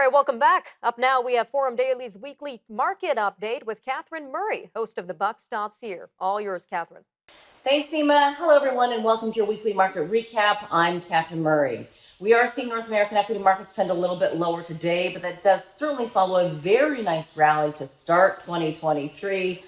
right, welcome back. Up now, we have Forum Daily's weekly market update with Catherine Murray, host of The Buck Stops Here. All yours, Catherine. Thanks, Seema. Hello, everyone, and welcome to your weekly market recap. I'm Catherine Murray. We are seeing North American equity markets trend a little bit lower today, but that does certainly follow a very nice rally to start 2023.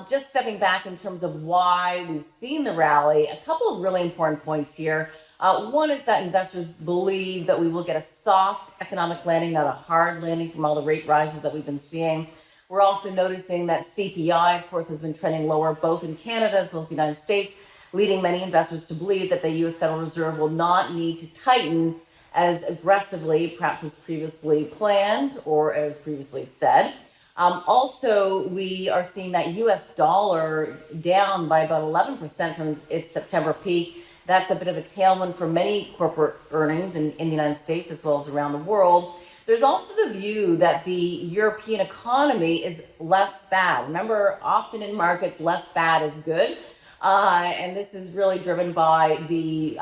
Just stepping back in terms of why we've seen the rally, a couple of really important points here. One is that investors believe that we will get a soft economic landing, not a hard landing from all the rate rises that we've been seeing. We're also noticing that CPI, of course, has been trending lower both in Canada as well as the United States, leading many investors to believe that the U.S. Federal Reserve will not need to tighten as aggressively, perhaps as previously planned or as previously said. Also, we are seeing that U.S. dollar down by about 11% from its September peak. That's a bit of a tailwind for many corporate earnings in the United States as well as around the world. There's also the view that the European economy is less bad. Remember, often in markets, less bad is good. And this is really driven by the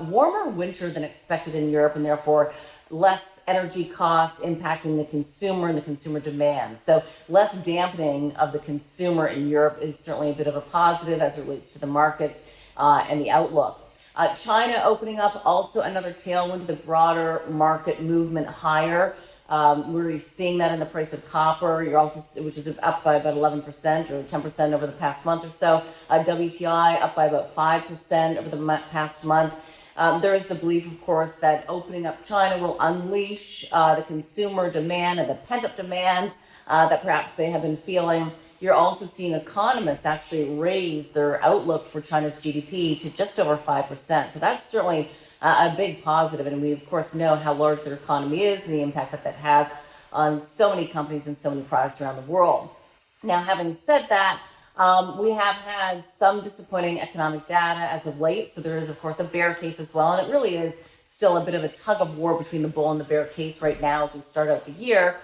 warmer winter than expected in Europe, and therefore less energy costs impacting the consumer and the consumer demand. So less dampening of the consumer in Europe is certainly a bit of a positive as it relates to the markets and the outlook. China opening up, also another tailwind to the broader market movement higher. We're seeing that in the price of copper. You're also, which is up by about 11% or 10% over the past month or so. WTI up by about 5% over the past month. There is the belief, of course, that opening up China will unleash the consumer demand and the pent-up demand that perhaps they have been feeling. You're also seeing economists actually raise their outlook for China's GDP to just over 5%. So that's certainly a big positive. And we, of course, know how large their economy is and the impact that that has on so many companies and so many products around the world. Now, having said that, we have had some disappointing economic data as of late. So there is, of course, a bear case as well. And it really is still a bit of a tug of war between the bull and the bear case right now as we start out the year.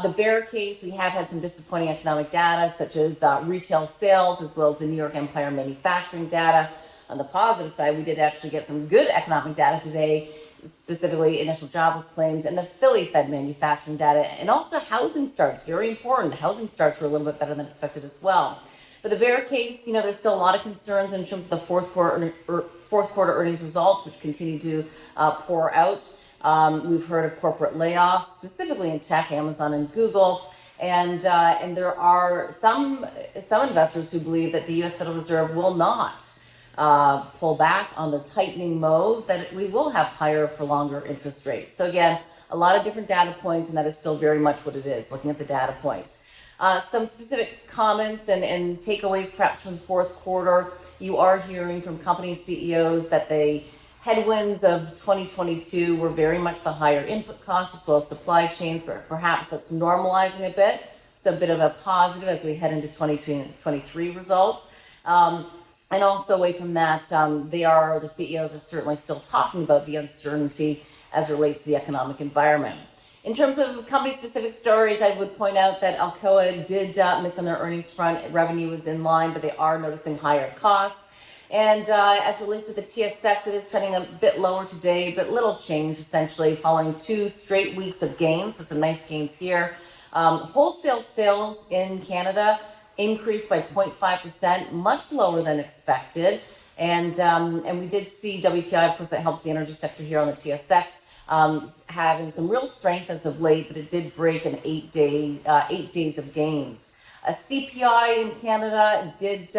The bear case, we have had some disappointing economic data, such as retail sales, as well as the New York Empire manufacturing data. On the positive side, we did actually get some good economic data today, specifically initial jobless claims and the Philly Fed manufacturing data, and also housing starts, very important. Housing starts were a little bit better than expected as well. But the bear case, there's still a lot of concerns in terms of the fourth quarter earnings results, which continue to pour out. We've heard of corporate layoffs, specifically in tech, Amazon and Google, and there are some investors who believe that the U.S. Federal Reserve will not pull back on the tightening mode, that we will have higher for longer interest rates. So again, a lot of different data points, and that is still very much what it is, looking at the data points. Some specific comments and takeaways perhaps from the fourth quarter. You are hearing from company CEOs that the headwinds of 2022 were very much the higher input costs as well as supply chains, but perhaps that's normalizing a bit. So a bit of a positive as we head into 2023 results. And also away from that, the CEOs are certainly still talking about the uncertainty as it relates to the economic environment. In terms of company-specific stories, I would point out that Alcoa did miss on their earnings front. Revenue was in line, but they are noticing higher costs. And as it relates to the TSX, it is trending a bit lower today, but little change essentially following 2 straight weeks of gains. So some nice gains here. Wholesale sales in Canada increased by 0.5%, much lower than expected. And we did see WTI, of course, that helps the energy sector here on the TSX, having some real strength as of late, but it did break an 8 days of gains. A CPI in Canada did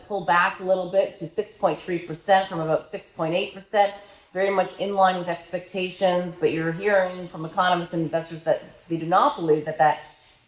pull back a little bit to 6.3% from about 6.8%, very much in line with expectations, but you're hearing from economists and investors that they do not believe that that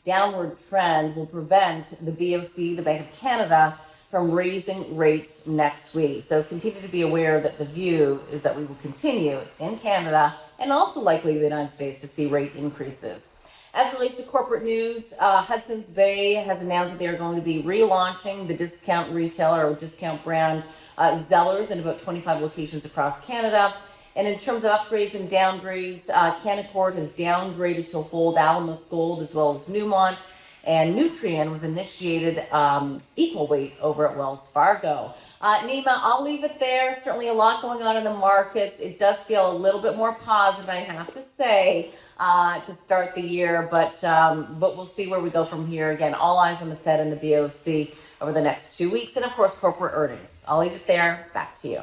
downward trend will prevent the BOC, the Bank of Canada, from raising rates next week. So continue to be aware that the view is that we will continue in Canada and also likely the United States to see rate increases. As it relates to corporate news, Hudson's Bay has announced that they are going to be relaunching the discount retailer or discount brand Zellers in about 25 locations across Canada. And in terms of upgrades and downgrades, Canaccord has downgraded to hold Alamos Gold as well as Newmont, and Nutrien was initiated equal weight over at Wells Fargo. Nima, I'll leave it there. Certainly a lot going on in the markets. It does feel a little bit more positive, I have to say. to start the year, but we'll see where we go from here. Again, all eyes on the Fed and the BOC over the next 2 weeks, and of course, corporate earnings. I'll leave it there. Back to you.